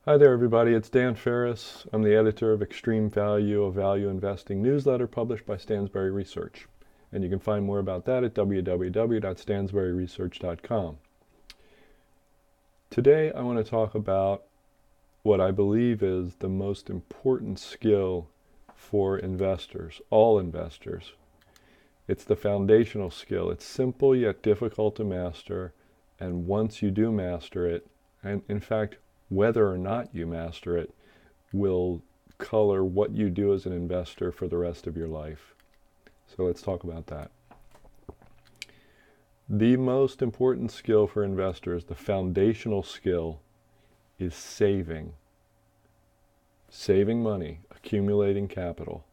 Hi there, everybody. It's Dan Ferris. I'm the editor of Extreme Value, a value investing newsletter published by Stansberry Research. And you can find more about that at www.stansberryresearch.com. Today, I want to talk about what I believe is the most important skill for investors, all investors. It's the foundational skill. It's simple yet difficult to master. And once you do master it, and in fact, whether or not you master it will color what you do as an investor for the rest of your life. So let's talk about that. The most important skill for investors, the foundational skill, is saving. Saving money, accumulating capital.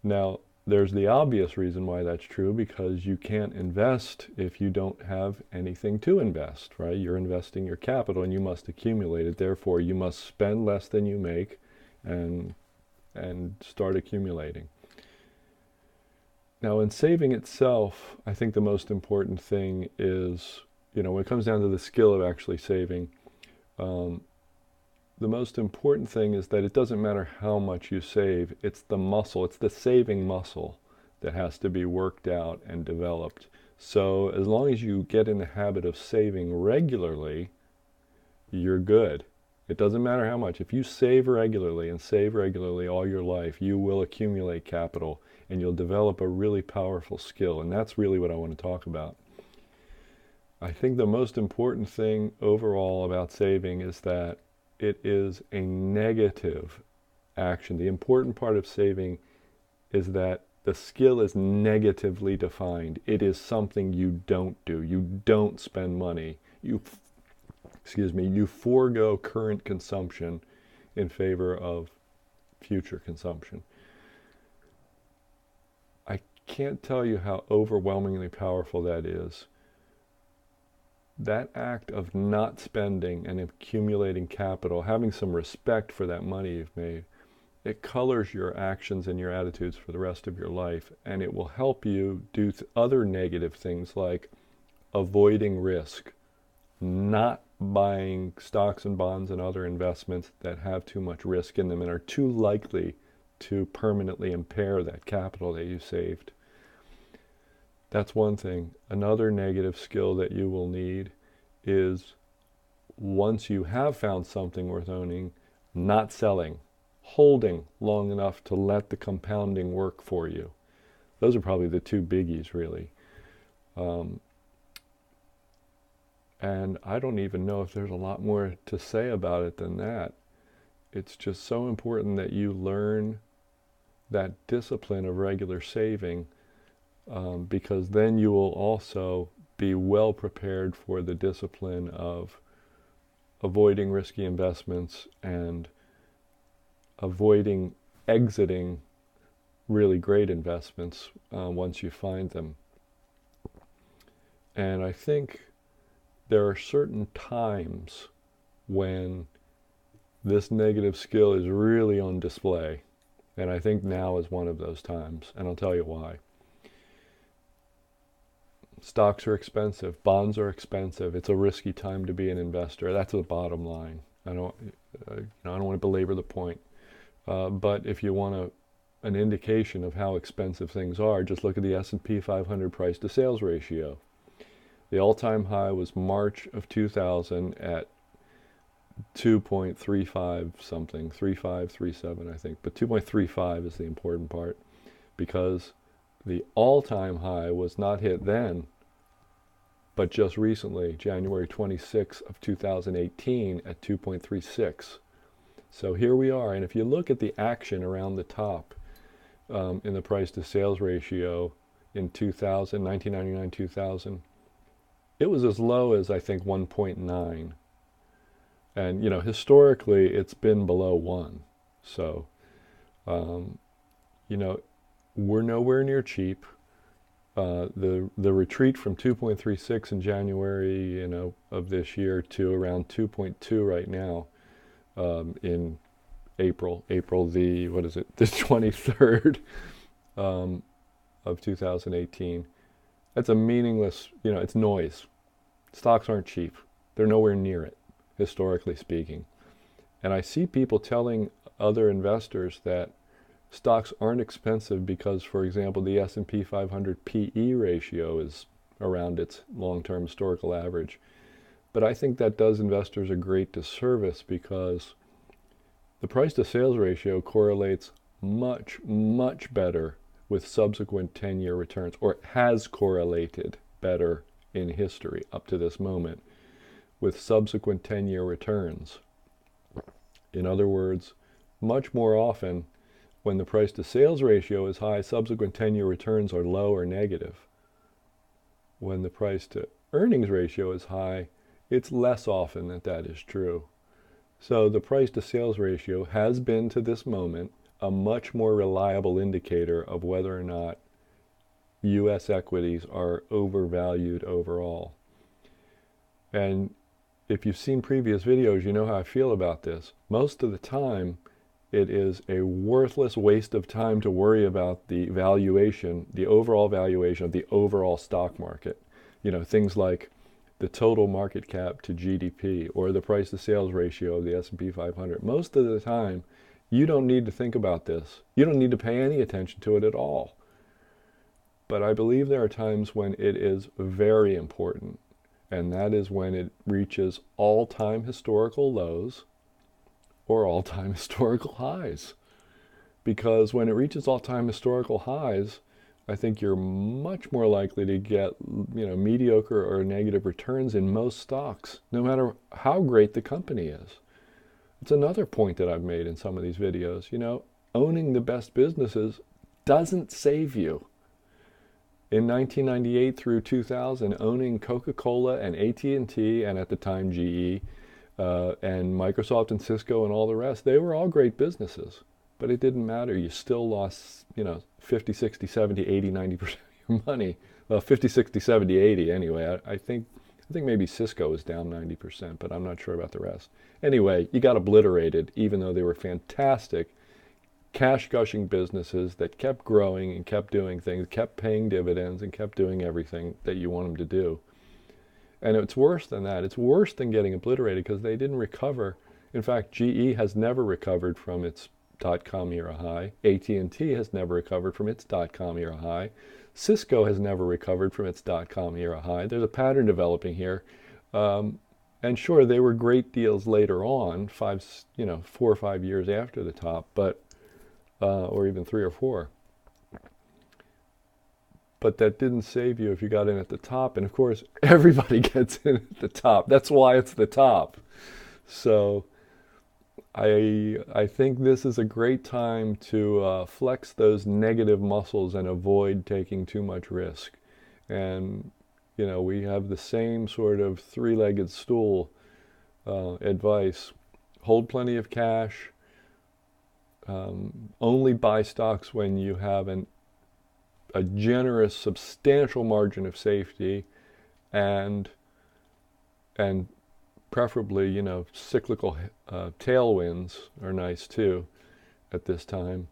Now, there's the obvious reason why that's true, because you can't invest if you don't have anything to invest, right? You're investing your capital and you must accumulate it. Therefore, you must spend less than you make and start accumulating. Now, in saving itself, I think the most important thing is, when it comes down to the skill of actually saving, the most important thing is that it doesn't matter how much you save. It's the muscle, it's the saving muscle that has to be worked out and developed. So as long as you get in the habit of saving regularly, you're good. It doesn't matter how much. If you save regularly and save regularly all your life, you will accumulate capital and you'll develop a really powerful skill. And that's really what I want to talk about. I think the most important thing overall about saving is that it is a negative action. The important part of saving is that the skill is negatively defined. It is something you don't do. You don't spend money. You forego current consumption in favor of future consumption. I can't tell you how overwhelmingly powerful that is. That act of not spending and accumulating capital, having some respect for that money you've made, it colors your actions and your attitudes for the rest of your life, and it will help you do other negative things like avoiding risk, not buying stocks and bonds and other investments that have too much risk in them and are too likely to permanently impair that capital that you saved. That's one thing. Another negative skill that you will need is, once you have found something worth owning, not selling, holding long enough to let the compounding work for you. Those are probably the two biggies, really. And I don't even know if there's a lot more to say about it than that. It's just so important that you learn that discipline of regular saving, because then you will also be well prepared for the discipline of avoiding risky investments and avoiding exiting really great investments once you find them. And I think there are certain times when this negative skill is really on display. And I think now is one of those times, and I'll tell you why. Stocks are expensive. Bonds are expensive. It's a risky time to be an investor. That's the bottom line. I don't want to belabor the point. But if you want an indication of how expensive things are, just look at the S&P 500 price to sales ratio. The all-time high was March of 2000 at 2.35 something, 3537 I think. But 2.35 is the important part, because the all-time high was not hit then, but just recently, January 26th of 2018 at 2.36. So here we are, and if you look at the action around the top in the price to sales ratio in 2000, 1999, 2000, it was as low as I think 1.9. And historically it's been below 1. So we're nowhere near cheap. The retreat from 2.36 in January of this year to around 2.2 right now, in April the the 23rd of 2018. That's a meaningless, it's noise. Stocks aren't cheap. They're nowhere near it, historically speaking. And I see people telling other investors that stocks aren't expensive because, for example, the S&P 500 PE ratio is around its long-term historical average. But I think that does investors a great disservice because the price to sales ratio correlates much, much better with subsequent 10-year returns, or has correlated better in history up to this moment with subsequent 10-year returns. In other words, much more often when the price to sales ratio is high, subsequent 10-year returns are low or negative. When the price to earnings ratio is high, it's less often that that is true. So the price to sales ratio has been to this moment a much more reliable indicator of whether or not U.S. equities are overvalued overall. And if you've seen previous videos, you know how I feel about this. Most of the time, it is a worthless waste of time to worry about the valuation, the overall valuation of the overall stock market. You know, things like the total market cap to GDP or the price to sales ratio of the S&P 500. Most of the time, you don't need to think about this. You don't need to pay any attention to it at all. But I believe there are times when it is very important, and that is when it reaches all-time historical lows or all-time historical highs. Because when it reaches all-time historical highs, I think you're much more likely to get, mediocre or negative returns in most stocks, no matter how great the company is. It's another point that I've made in some of these videos. Owning the best businesses doesn't save you. In 1998 through 2000, owning Coca-Cola and AT&T, and at the time GE, and Microsoft and Cisco and all the rest, they were all great businesses. But it didn't matter. You still lost, 50, 60, 70, 80, 90% of your money. Well, 50, 60, 70, 80 anyway. I think maybe Cisco was down 90%, but I'm not sure about the rest. Anyway, you got obliterated, even though they were fantastic, cash-gushing businesses that kept growing and kept doing things, kept paying dividends, and kept doing everything that you want them to do. And it's worse than that. It's worse than getting obliterated because they didn't recover. In fact, GE has never recovered from its dot-com era high. AT&T has never recovered from its dot-com era high. Cisco has never recovered from its dot-com era high. There's a pattern developing here. And sure, they were great deals later on, 4 or 5 years after the top, but or even 3 or 4. But that didn't save you if you got in at the top. And of course, everybody gets in at the top. That's why it's the top. So I think this is a great time to flex those negative muscles and avoid taking too much risk. And, we have the same sort of three-legged stool advice. Hold plenty of cash. Only buy stocks when you have a generous, substantial margin of safety, and preferably, cyclical tailwinds are nice too at this time.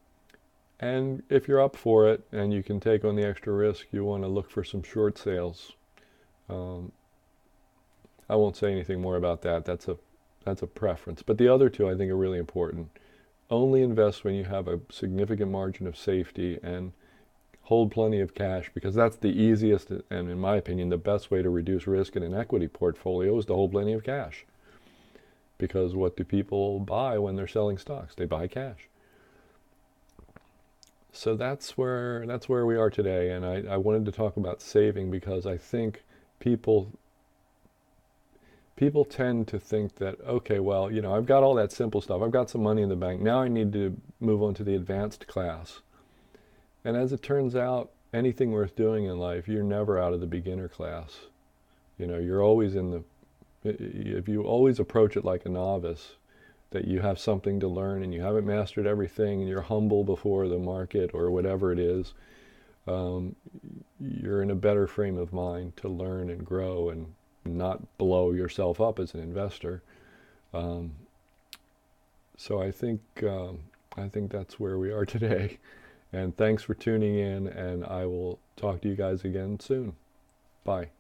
And if you're up for it and you can take on the extra risk, you want to look for some short sales. I won't say anything more about that. That's a preference. But the other two I think are really important. Only invest when you have a significant margin of safety, and hold plenty of cash, because that's the easiest and, in my opinion, the best way to reduce risk in an equity portfolio is to hold plenty of cash. Because what do people buy when they're selling stocks? They buy cash. So that's where we are today, and I wanted to talk about saving because I think people tend to think that, okay, well, I've got all that simple stuff. I've got some money in the bank. Now I need to move on to the advanced class. And as it turns out, anything worth doing in life, you're never out of the beginner class. You're always if you always approach it like a novice, that you have something to learn and you haven't mastered everything and you're humble before the market or whatever it is, you're in a better frame of mind to learn and grow and not blow yourself up as an investor. So I think that's where we are today. And thanks for tuning in, and I will talk to you guys again soon. Bye.